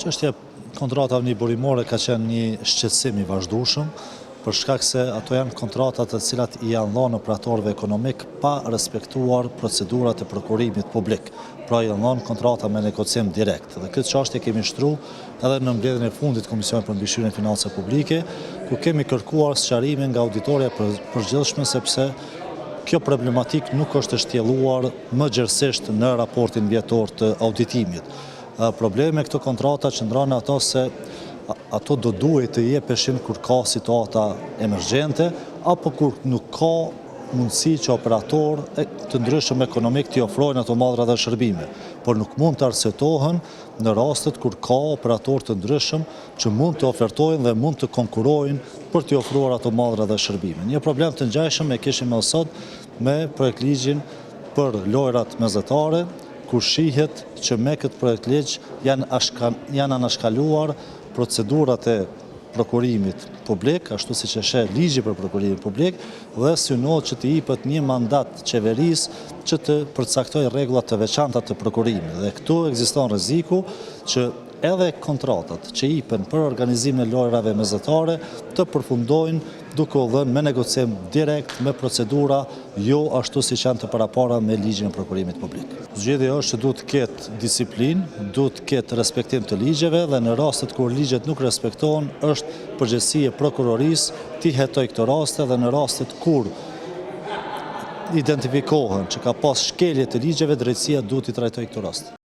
Çështja kontratave një burimore ka qenë një shqetësim i vazhdueshëm, për shkak se ato janë kontratat të cilat i janë dhënë operatorëve ekonomik pa respektuar procedurat e prokurimit publik. Pra janë dhënë kontrata me negocim direkt. Dhe këtë çështje kemi shtruar edhe në mbledhjen e fundit të Komisionit për Mbikëqyrjen e Financave Publike, ku kemi kërkuar sqarime nga auditoria përgjithshme sepse kjo problematik nuk është e shtjelluar më gjerësisht në raportin vjetor të auditimit. Problemi me këto kontrata qëndron në ato se ato do duhet të jepeshin kur ka situata emergjente apo kur nuk ka mundësi që operator të ndryshëm ekonomik t'i ofrojnë ato mallra dhe shërbime, por nuk mund të arsjetohen në rastet kur ka operator të ndryshëm që mund të ofertojnë dhe mund të konkurojnë për t'i ofruar ato mallra dhe shërbime. Një problem të ngjashëm e kishim edhe sot me projektligjin për lojrat mezetare, ku shihet që me këtë projektligj janë anashkaluar procedurat e prokurimit publik, ashtu siç e sheh ligji për prokurimin publik, dhe synohet që të jepet një mandat qeverisë që të përcaktojë rregullat të veçanta të prokurimit. Dhe këtu ekziston rreziku që edhe kontratat që jipen për organizimin e lojrave mezetare të përfundojnë duke u dhënë me negocim direkt me procedura, jo ashtu siç janë të parapara me ligjin e prokurimit publik. Zgjedhja është që duhet të ketë disiplinë, duhet të ketë respektim të ligjeve dhe në rastet kur ligjet nuk respektohen, është përgjegjësia e prokurorisë të hetojë këto raste dhe në rastet kur identifikohen që ka pas shkelje të ligjeve, drejtësia duhet i trajtojë këto raste.